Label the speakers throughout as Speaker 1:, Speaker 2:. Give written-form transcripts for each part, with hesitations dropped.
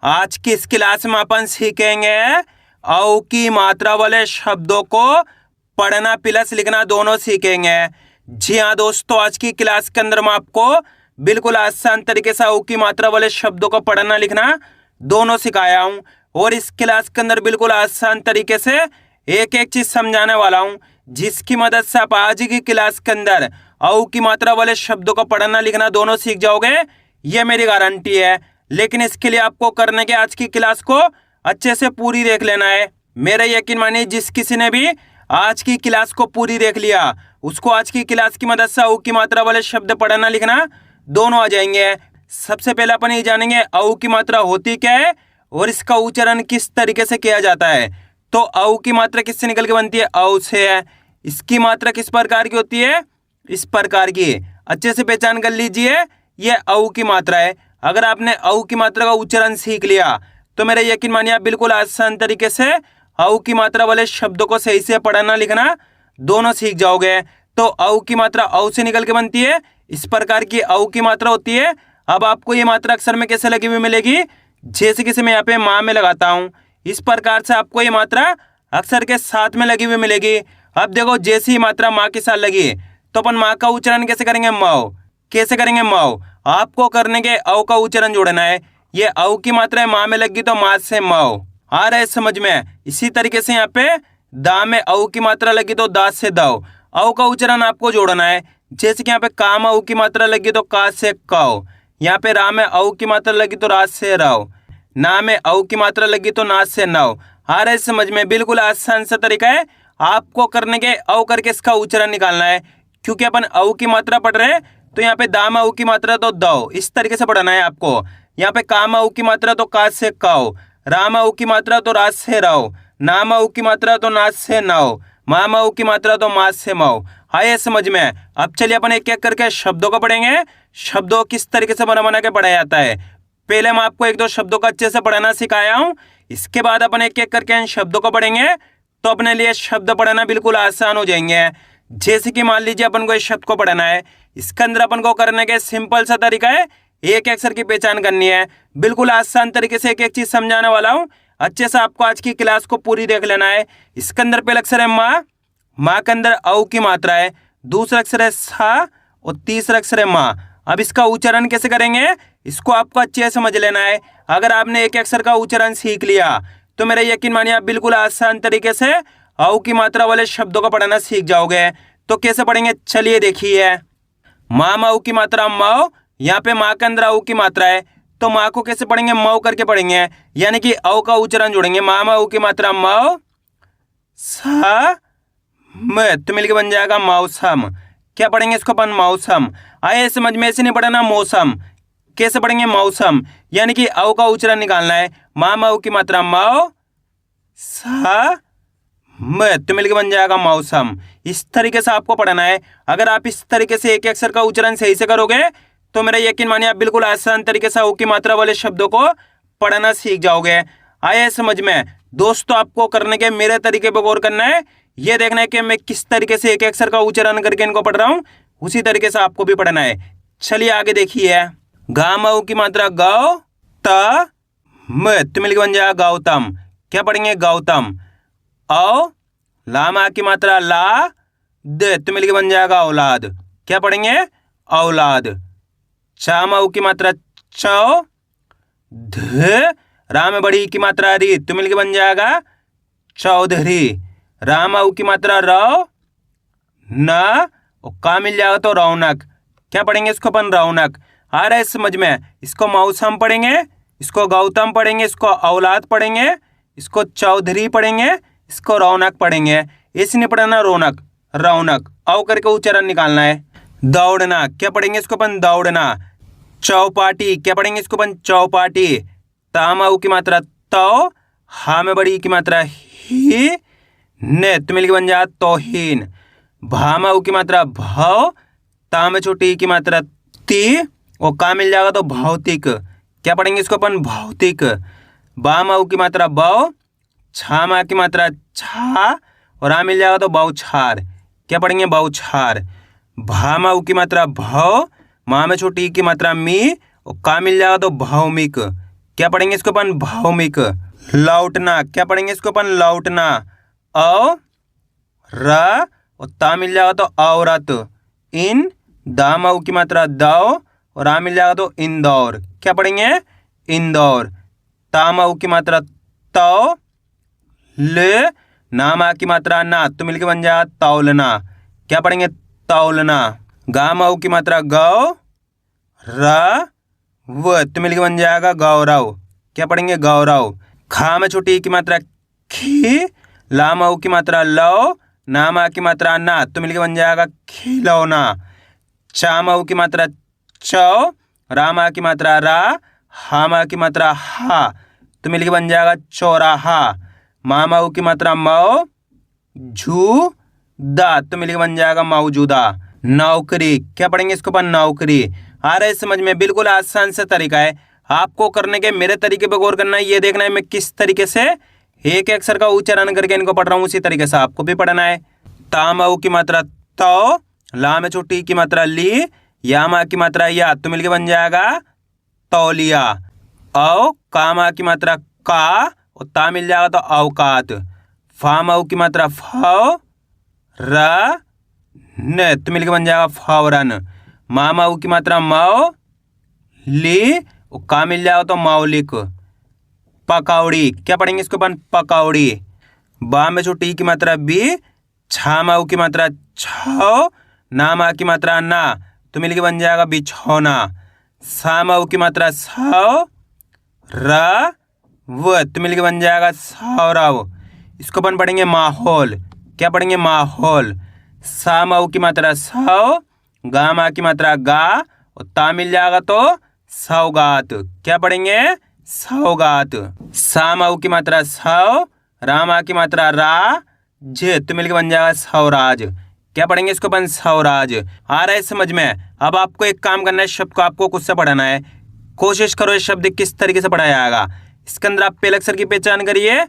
Speaker 1: आज की इस क्लास में अपन सीखेंगे औ की मात्रा वाले शब्दों को पढ़ना प्लस लिखना दोनों सीखेंगे। जी हाँ दोस्तों, आज की क्लास के अंदर मैं आपको बिल्कुल आसान तरीके से औ की मात्रा वाले शब्दों को पढ़ना लिखना दोनों सिखाया हूँ और इस क्लास के अंदर बिल्कुल आसान तरीके से एक एक चीज समझाने वाला हूँ, जिसकी मदद से आप आज की क्लास के अंदर औ की मात्रा वाले शब्दों को पढ़ना लिखना दोनों सीख जाओगे, ये मेरी गारंटी है। लेकिन इसके लिए आपको करने के आज की क्लास को अच्छे से पूरी देख लेना है। मेरा यकीन मानिए, जिस किसी ने भी आज की क्लास को पूरी देख लिया उसको आज की क्लास की मदद से औ की मात्रा वाले शब्द पढ़ना लिखना दोनों आ जाएंगे। सबसे पहले अपन ये जानेंगे औ की मात्रा होती क्या है और इसका उच्चारण किस तरीके से किया जाता है। तो औ की मात्रा किससे निकल के बनती है? औ से है। इसकी मात्रा किस प्रकार की होती है? इस प्रकार की। अच्छे से पहचान कर लीजिए, ये औ की मात्रा है। अगर आपने औ की मात्रा का उच्चारण सीख लिया तो मेरा यकीन मानिए आप बिल्कुल आसान तरीके से औ की मात्रा वाले शब्दों को सही से पढ़ना लिखना दोनों सीख जाओगे। तो औ की मात्रा औ से निकल के बनती है, इस प्रकार की औ की मात्रा होती है। अब आपको ये मात्रा अक्षर में कैसे लगी हुई मिलेगी? जैसे कि मैं यहाँ पे माँ में लगाता हूँ, इस प्रकार से आपको ये मात्रा अक्षर के साथ में लगी हुई मिलेगी। अब देखो, जैसी ही मात्रा माँ के साथ लगी तो अपन माँ का उच्चारण कैसे करेंगे? मऊ। कैसे करेंगे? मऊ। आपको करने के औ का उच्चारण जोड़ना है। ये औ की मात्रा है, माँ में लगी तो माँ से मऊ। आ रहा है समझ में? इसी तरीके से यहाँ पे दा में औ की मात्रा लगी तो दा से दव। औ का उच्चारण आपको जोड़ना है। जैसे कि यहाँ पे का में औ की मात्रा लगी तो का से कौ। यहाँ पे रा में औ की मात्रा लगी तो रा से रव। ना में औ की मात्रा लगी तो ना से नव। आ रहा है समझ में? बिल्कुल आसान सा तरीका है। आपको करने के औ करके इसका उच्चारण निकालना है। क्योंकि अपन औ की मात्रा पढ़ रहे हैं तो यहाँ पे दा में औ की मात्रा तो दौ, इस तरीके से पढ़ना है आपको। यहाँ पे का में औ की मात्रा तो का से कौ। रा में औ की मात्रा तो रा से रव। ना में औ की मात्रा तो ना से नव। मा में औ की मात्रा तो मा से मऊ। आए समझ में? अब चलिए अपन एक एक करके शब्दों को पढ़ेंगे। शब्दों किस तरीके से बना के पढ़ा जाता है। पहले मैं आपको एक दो शब्दों को अच्छे से पढ़ना सिखाया हूँ, इसके बाद अपन एक एक करके इन शब्दों को पढ़ेंगे तो अपने लिए शब्द पढ़ना बिल्कुल आसान हो जाएंगे। जैसे कि मान लीजिए अपन को इस शब्द को पढ़ना है, इसके अंदर अपन को करने के सिंपल सा तरीका है, एक अक्षर की पहचान करनी है। बिल्कुल आसान तरीके से एक एक चीज समझाने वाला हूँ, अच्छे से आपको आज की क्लास को पूरी देख लेना है। इसके अंदर पहला अक्षर है माँ। माँ के अंदर औ की मात्रा है। दूसरा अक्षर है सा और तीसरा अक्षर है माँ। अब इसका उच्चारण कैसे करेंगे इसको आपको अच्छे से समझ लेना है। अगर आपने एक अक्षर का उच्चारण सीख लिया तो मेरा यकीन मानिए आप बिल्कुल आसान तरीके से औ की मात्रा वाले शब्दों को पढ़ना सीख जाओगे। तो कैसे पढ़ेंगे चलिए देखिए। माँ में औ की मात्रा मऊ। यहाँ पे माँ के अंदर औ की मात्रा है तो माँ को कैसे पढ़ेंगे? मऊ करके पढ़ेंगे, यानी कि औ का उच्चारण जोड़ेंगे। माँ में औ की मात्रा मऊ। सा में तो मिलके बन जाएगा मौसम। क्या पढ़ेंगे इसको अपन? मौसम। आए समझ में? ऐसे नहीं पढ़ना मौसम। कैसे पढ़ेंगे? मौसम, यानी कि औ का उच्चारण निकालना है। माँ में औ की मात्रा मऊ। सा में तो मिलके बन जाएगा मौसम। इस तरीके से आपको पढ़ना है। अगर आप इस तरीके से एक अक्षर का उच्चारण सही से करोगे तो मेरा यकीन मानिए आप बिल्कुल आसान तरीके से औ की मात्रा वाले शब्दों को पढ़ना सीख जाओगे। आए समझ में? दोस्तों, आपको करने के मेरे तरीके पर गौर करना है। ये देखना है कि मैं किस तरीके से एक अक्षर का उच्चारण करके इनको पढ़ रहा हूँ, उसी तरीके से आपको भी पढ़ना है। चलिए आगे देखिए। गा में औ की मात्रा गौ। त में तो मिलके बन जाएगा गौतम। क्या पढ़ेंगे? गौतम। औ ला में आ की मात्रा ला। दे तो मिलके बन जाएगा औलाद। क्या पढ़ेंगे? औलाद। चा में औ की मात्रा चौ। ध रा में बड़ी की मात्रा री तो मिलके बन जाएगा चौधरी। रा में औ की मात्रा रौ। न और का मिल जाएगा तो रौनक। क्या पढ़ेंगे इसको अपन? रौनक। आ रहा है समझ में? इसको मौसम पढ़ेंगे, इसको गौतम पढ़ेंगे, इसको औलाद पढ़ेंगे, इसको चौधरी पढ़ेंगे, इसको रौनक पढ़ेंगे। ऐसे नहीं पढ़ना रौनक, रौनक। औ करके उच्चारण निकालना है। दौड़ना। क्या पढ़ेंगे इसको अपन? दौड़ना। चौपाटी। क्या पढ़ेंगे इसको अपन? चौपाटी। ता में औ की मात्रा तौ। हा में बड़ी की मात्रा ही। ने तो मिलके बन जाए तौहीन। भा में औ की मात्रा भव। ता में छोटी की मात्रा ती और का मिल जाएगा तो भौतिक। क्या पढ़ेंगे इसको अपन? भौतिक। बा में औ की मात्रा बौ। छा में की मात्रा छा और आ मिल जाएगा तो बौछार। क्या पढ़ेंगे? बौछार। भा में औ की मात्रा भव। माँ में छोटी की मात्रा मी और का मिल जाएगा तो भौमिक। क्या पढ़ेंगे इसको अपन? भौमिक। लौटना, क्या पढ़ेंगे इसको अपन? लौटना। औ र और ता मिल जाएगा तो औरत। इन दामाऊ की मात्रा दौ और आ मिल जाएगा तो इंदौर। क्या पढ़ेंगे? इंदौर। तामाऊ की मात्रा तौ, ले नामा की मात्रा ना, तो मिलके बन जाएगा तौलना। क्या पढ़ेंगे? तौलना। गामाऊ की मात्रा गौ, र व, तो मिलके बन जाएगा गौरव। क्या पढ़ेंगे? गौरव। खा में छोटी की मात्रा खी, लामाऊ की मात्रा लौ, नामा की मात्रा ना, तो मिलके बन जाएगा खिलौना। चामाऊ की मात्रा चौ, रामा की मात्रा रा, हामा की मात्रा हा, तो मिलके बन जाएगा चौराहा। मामाऊ की मात्रा मौ, झू दा, तो मिलके बन जाएगा मौजूदा। नौकरी, क्या पढ़ेंगे इसको अपन? नौकरी। आ रहा है समझ में? बिल्कुल आसान सा तरीका है आपको करने के। मेरे तरीके पे गौर करना है, ये देखना है मैं किस तरीके से एक अक्षर का उच्चारण करके इनको पढ़ रहा हूँ, उसी तरीके से आपको भी पढ़ना है। तामाऊ की मात्रा तौ, ला में छोटी की मात्रा ली, यामा की मात्रा या, तो मिलके बन जाएगा तौलिया। औ कामा की मात्रा का और ता मिल जाएगा तो औकात। फामाऊ की मात्रा फौ, र न, तो मिलके बन जाएगा फौरन। मामाऊ की मात्रा मौ, ली और का मिल जाएगा तो मौलिक। पकौड़ी, क्या पढ़ेंगे इसको अपन? पकौड़ी। बा में छोटी की मात्रा बी, छामाऊ की मात्रा छौ, नामा की मात्रा ना, तो मिलके बन जाएगा बिछौना। सामाऊ की मात्रा सौ, र व, तो मिलके बन जाएगा सौरव। इसको अपन पढ़ेंगे माहौल। क्या पढ़ेंगे? माहौल। सामाऊ की मात्रा सौ, गामा की मात्रा गा और ता मिल जाएगा तो सौगात। क्या पढ़ेंगे? सौगात। सामाऊ की मात्रा सौ, रामा की मात्रा रा, जे, तो मिलके बन जाएगा सौराज। क्या पढ़ेंगे इसको अपन? सौराज। आ रहा है समझ में? अब आपको एक काम करना है, शब्द को आपको खुद से पढ़ाना है। कोशिश करो इस शब्द किस तरीके से पढ़ाया जाएगा। इसके अंदर आप पहले अक्षर की पहचान करिए,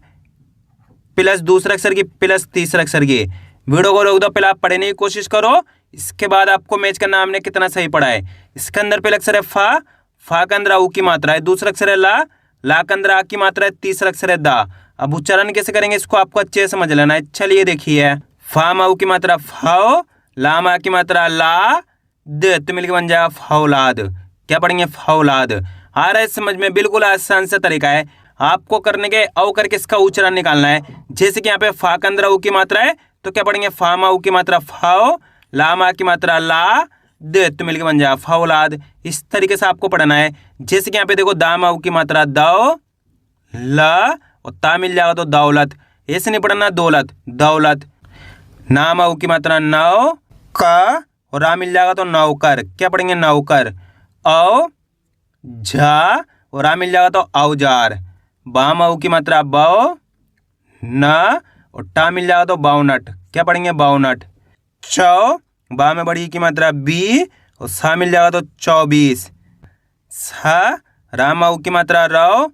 Speaker 1: प्लस दूसरे अक्षर की, प्लस तीसरे अक्षर की। वीडियो को रोक दो, पहले आप पढ़ने की कोशिश करो, इसके बाद आपको मैच करना हमने कितना सही पढ़ा है। इसके अंदर पहले अक्षर है फा, फा के अंदर ऊ की मात्रा है, दूसरा अक्षर है ला, ला के अंदर आ की मात्रा है, तीसरा अक्षर है दा। अब उच्चारण कैसे करेंगे इसको आपको अच्छे से समझ लेना है। चलिए देखिए, फा माऊ की मात्रा फाओ, ला मा की मात्रा ला, द, तो मिलकर बन जाएगा फौलाद। क्या पढ़ेंगे? फौलाद। आ रहा है समझ में? बिल्कुल आसान सा तरीका है आपको करने के। औ करके इसका उच्चारण निकालना है। जैसे कि यहाँ पे फा के अंदर ऊ की मात्रा है, तो क्या पढ़ेंगे? फा मा ऊ की मात्रा फाओ, ला मा की मात्रा ला, द, तो मिलकर बन जाएगा फौलाद। इस तरीके से आपको पढ़ना है। जैसे कि यहाँ पे देखो, दा मा ऊ की मात्रा दौ, ल और ता मिल जाएगा तो दौलत। ऐसे नहीं पढ़ना, दौलत, दौलत। ना मा ऊ की मात्रा नौ, का और रा मिल जाएगा तो नौकर। क्या पढ़ेंगे? नौकर। औ झा और आ मिल जाएगा तो औजार। बा मा ऊ की मात्रा बौ, न और टा मिल जाएगा तो बाउनट। क्या पढ़ेंगे? बाउनट। चौ, बा में बड़ी की मात्रा बी और सा मिल जाएगा तो 24। सा, रा मा ऊ की मात्रा रौ,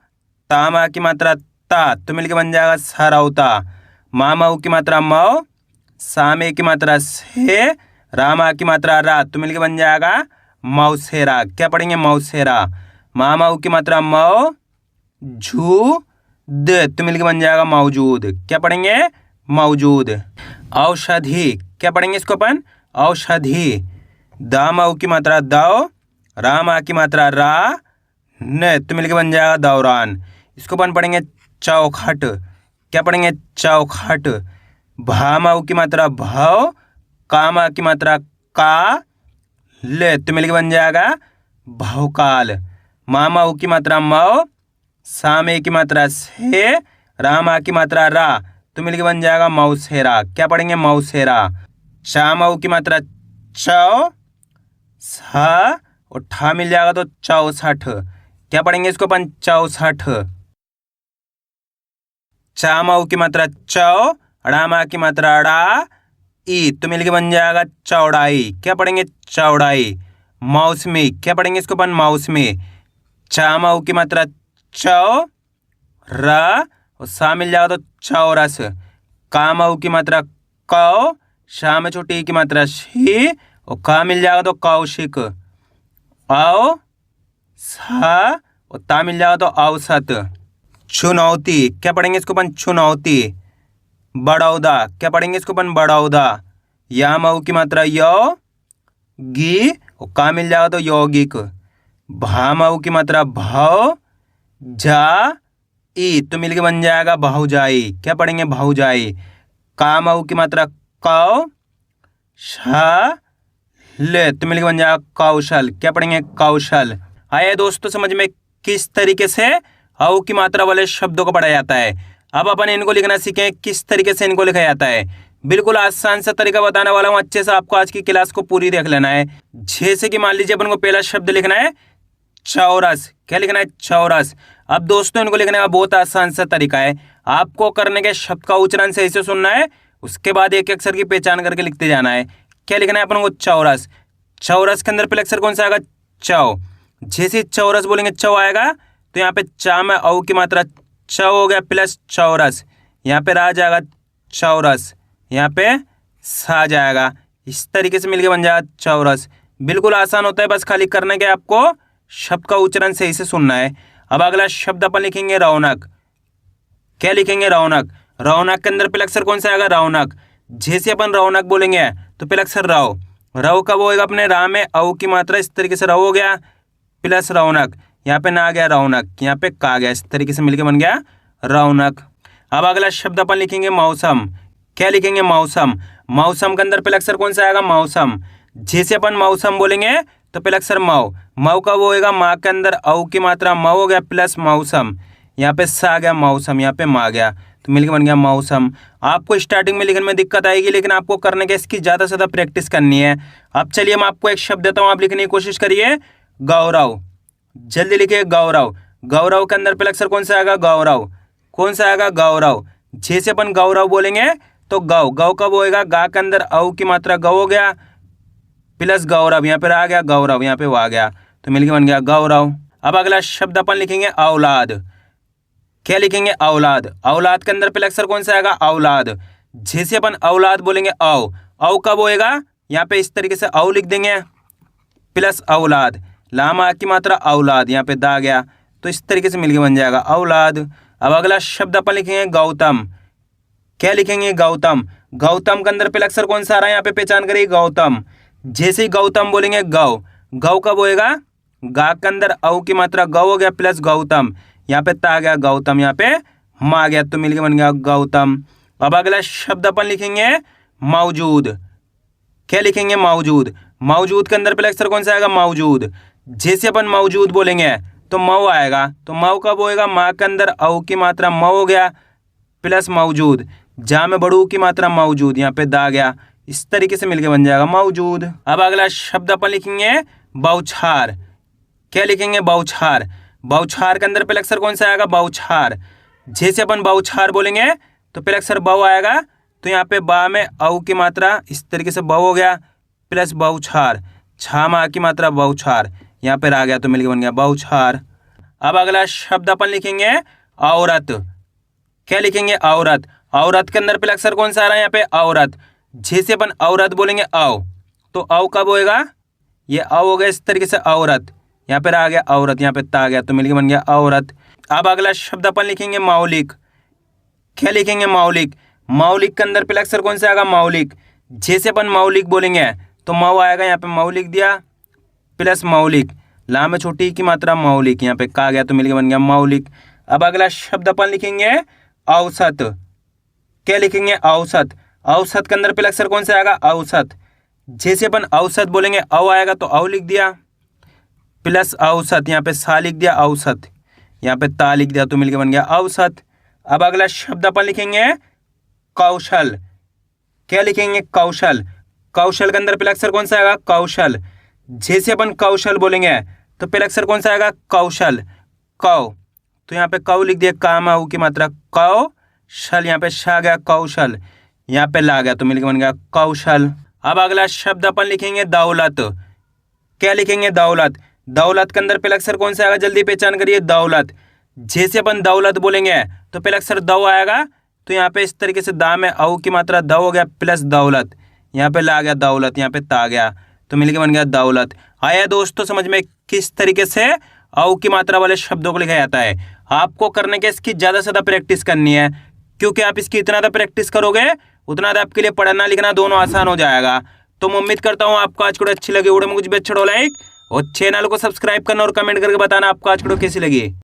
Speaker 1: ता मा की मात्रा ता, तो मिलके बन जाएगा सरौता। मा मा ऊ की मात्रा मौ, सा में की मात्रा से, रा मा की मात्रा रा, तो मिलके बन जाएगा मौसेरा। क्या पढ़ेंगे? मौसेरा। मा मा ऊ की मात्रा मौ, झू द, तो मिलके बन जाएगा मौजूद। क्या पढ़ेंगे? मौजूद। औषधि। क्या पढ़ेंगे इसको अपन? औषधि। दा मा ऊ की मात्रा दौ, रा मा की मात्रा रा, न, तो मिलके बन जाएगा दौरान। इसको अपन पढ़ेंगे चौखट। क्या पढ़ेंगे? चौखट। भा मा ऊ की मात्रा भौ, का मा की मात्रा का, ले, तो मिलके बन जाएगा भौकाल। मा मा ऊ की मात्रा मौ, सा में की मात्रा से, रा मा की मात्रा रा, तो मिलके बन जाएगा मौसेरा। क्या पढ़ेंगे? मौसेरा। चा मा ऊ की मात्रा चौ, सा और ठा मिल जाएगा तो 64। क्या पढ़ेंगे इसको अपन? 64। चा मा ऊ की मात्रा चौ, ड़ा मा की मात्रा ड़ा, ई, तो मिलके बन जाएगा चौड़ाई। क्या पढ़ेंगे? चौड़ाई। मौसमी। क्या पढ़ेंगे इसको अपन? मौसमी। चा मा ऊ की मात्रा चौ, र और सा मिल जाएगा तो चौरस। का मा ऊ की मात्रा कौ, शा में छोटी ई की मात्रा शी और का मिल जाएगा तो कौशिक। औ सा और ता मिल जाएगा तो औसत। चुनौती, क्या पढ़ेंगे इसको अपन? चुनौती। बड़ौदा, क्या पढ़ेंगे इसको अपन? बड़ौदा। या मऊ की मात्रा यो गी और का मिल जाएगा तो यौगिक। भा मऊ की मात्रा भव जा ई तो मिलके बन जाएगा बहुजाई। क्या पढ़ेंगे? बहुजाई। का मऊ की मात्रा कौ शा ले तो मिलके बन जाएगा कौशल। क्या पढ़ेंगे? कौशल। आइए दोस्तों समझ में किस तरीके से औ की मात्रा वाले शब्दों को पढ़ा जाता है। अब अपन इनको लिखना सीखें किस तरीके से इनको लिखा जाता है। बिल्कुल आसान सा तरीका बताने वाला हूँ, अच्छे से आपको आज की क्लास को पूरी देख लेना है। जैसे कि मान लीजिए अपन को पहला शब्द लिखना है चौरस। क्या लिखना है? चौरस। अब दोस्तों इनको लिखने का बहुत आसान सा तरीका है। आपको करने के शब्द का उच्चारण सही से सुनना है, उसके बाद एक अक्षर की पहचान करके लिखते जाना है। क्या लिखना है अपन को? चौरस। चौरस के अंदर पहले अक्षर कौन सा आएगा? चौ। जैसे चौरस बोलेंगे चौ आएगा तो यहाँ पे चा में औ की मात्रा चौ हो गया प्लस चौरस। यहाँ पे रा जाएगा चौरस, यहाँ पे सा जाएगा। इस तरीके से मिलके बन जाएगा चौरस। बिल्कुल आसान होता है, बस खाली करने के आपको शब्द का उच्चारण सही से सुनना है। अब अगला शब्द अपन लिखेंगे रौनक। क्या लिखेंगे? रौनक। रौनक के अंदर पहला अक्षर कौन सा आएगा? रौनक। जैसे अपन रौनक बोलेंगे तो पहला अक्षर रौ। रौ कब होएगा? अपने रा में औ की मात्रा इस तरीके से रौ हो गया प्लस रौनक। यहाँ पे ना आ गया रौनक, यहाँ पे का गया, इस तरीके से मिलके बन गया रौनक। अब अगला शब्द अपन लिखेंगे मौसम। क्या लिखेंगे? मौसम। मौसम के अंदर पहला अक्षर कौन सा आएगा? मौसम। जैसे अपन मौसम बोलेंगे तो पहला अक्षर मऊ। मऊ कब होएगा? माँ के अंदर औ की मात्रा मऊ हो गया प्लस मौसम। यहाँ पे सा आ गया मौसम, यहाँ पे मा गया तो मिलके बन गया मौसम। आपको स्टार्टिंग में लिखने में दिक्कत आएगी, लेकिन आपको करने के इसकी ज़्यादा से ज़्यादा प्रैक्टिस करनी है। अब चलिए मैं आपको एक शब्द देता हूँ, आप लिखने की कोशिश करिए। गौरव। जल्दी लिखिए गौरव। गौरव के अंदर पहला अक्षर कौन सा आएगा? गौरव। कौन सा आएगा? गौरव। जैसे अपन गौरव बोलेंगे तो गौ। गौ कब होएगा? गा के अंदर औ की मात्रा गौ हो गया प्लस गौरव। यहाँ पे आ गया गौरव, यहाँ पे वो आ गया तो मिलके बन गया गौरव। अब अगला शब्द अपन लिखेंगे औलाद। क्या लिखेंगे? औलाद। औलाद के अंदर पहला अक्षर कौन सा आएगा? औलाद। जैसे अपन औलाद बोलेंगे औ कब होएगा? यहाँ पे इस तरीके से औ लिख देंगे प्लस औलाद। लामा की मात्रा औलाद, यहाँ पे दा गया तो इस तरीके से मिलके बन जाएगा औलाद। अब अगला शब्द अपन लिखेंगे गौतम। क्या लिखेंगे? गौतम। गौतम के अंदर पहला अक्षर कौन सा आ रहा है? यहाँ पे पहचान करिए गौतम। जैसे ही गौतम बोलेंगे गौ। गौ कब होएगा? गा के अंदर औ की मात्रा गौ हो गया प्लस गौतम, यहाँ पे ता आ गया गौतम, यहाँ पे मा आ गया तो मिलके बन गया गौतम। अब अगला शब्द अपन लिखेंगे मौजूद। क्या लिखेंगे? मौजूद। मौजूद के अंदर पहला अक्षर कौन सा आएगा? मौजूद। जैसे अपन मौजूद बोलेंगे तो मऊ आएगा तो मऊ कब होएगा? माँ के अंदर औ की मात्रा मऊ हो गया प्लस मौजूद। जा में बड़ू की मात्रा मौजूद, यहाँ पे दा गया, इस तरीके से मिलके बन जाएगा मौजूद। अब अगला शब्द अपन लिखेंगे बौछार। क्या लिखेंगे? बौछार। बौछार के अंदर पहला अक्षर कौन सा आएगा? बौछार। जैसे अपन बौछार बोलेंगे तो पहला अक्षर बौ आएगा तो यहाँ पे बा में औ की मात्रा इस तरीके से बौ हो गया प्लस बौछार। छा मा की मात्रा बौछार, यहाँ पे आ गया तो मिलके बन गया बौछार। अब अगला शब्द अपन लिखेंगे औरत। क्या लिखेंगे? औरत। औरत के अंदर पहला अक्षर कौन सा आ रहा है? यहाँ पे औरत। जैसे अपन औरत बोलेंगे औ तो औ कब होएगा? ये औ हो गया इस तरीके से औरत, यहाँ पे आ गया औरत, यहाँ पे ता आ गया तो मिलके बन गया औरत। अब अगला शब्द अपन लिखेंगे मौलिक। क्या लिखेंगे? मौलिक। मौलिक के अंदर पहला अक्षर कौन सा आएगा? मौलिक। जैसे अपन मौलिक बोलेंगे तो मऊ आएगा, यहाँ पे मौलिक दिया प्लस मौलिक, ला में छोटी की मात्रा मौलिक, यहाँ पे का आ गया तो मिलके बन गया मौलिक। अब अगला शब्द अपन लिखेंगे औसत। क्या लिखेंगे? औसत। औसत के अंदर पहला अक्षर कौन सा आएगा? औसत। जैसे अपन औसत बोलेंगे औ आएगा तो औ लिख दिया प्लस औसत, यहाँ पे सा लिख दिया औसत, यहाँ पे ता लिख दिया तो मिलके बन गया औसत। अब अगला शब्द अपन लिखेंगे कौशल। क्या लिखेंगे? कौशल। कौशल के अंदर पहला अक्षर कौन सा आएगा? कौशल। जैसे अपन कौशल बोलेंगे तो पहला अक्षर कौन सा आएगा? कौशल। कौ तो यहाँ पे कौ लिख दिया, काम आऊ की मात्रा कौशल, यहाँ पे शा गया कौशल, यहाँ पे ला गया तो मिलके बन गया कौशल। अब अगला शब्द अपन लिखेंगे दौलत। क्या लिखेंगे? दौलत। दौलत के अंदर पहला अक्षर कौन सा आएगा? जल्दी पहचान करिए, दौलत। जैसे अपन दौलत बोलेंगे तो पहला अक्षर दौ आएगा तो यहाँ पे इस तरीके से दा में औ की मात्रा दौ हो गया प्लस दौलत, यहाँ पे ला गया दौलत, यहाँ पे ता गया तो मिलके बन गया दौलत। आया दोस्तों समझ में किस तरीके से औ की मात्रा वाले शब्दों को लिखा जाता है। आपको करने के इसकी ज़्यादा से ज़्यादा प्रैक्टिस करनी है, क्योंकि आप इसकी इतना ज़्यादा प्रैक्टिस करोगे उतना ज़्यादा आपके लिए पढ़ना लिखना दोनों आसान हो जाएगा। तो मैं उम्मीद करता हूँ आपको आज वीडियो अच्छी लगी। वीडियो में कुछ भी अच्छा हो लाइक और चैनल को सब्सक्राइब करना और कमेंट करके बताना आपको आज वीडियो कैसी लगी।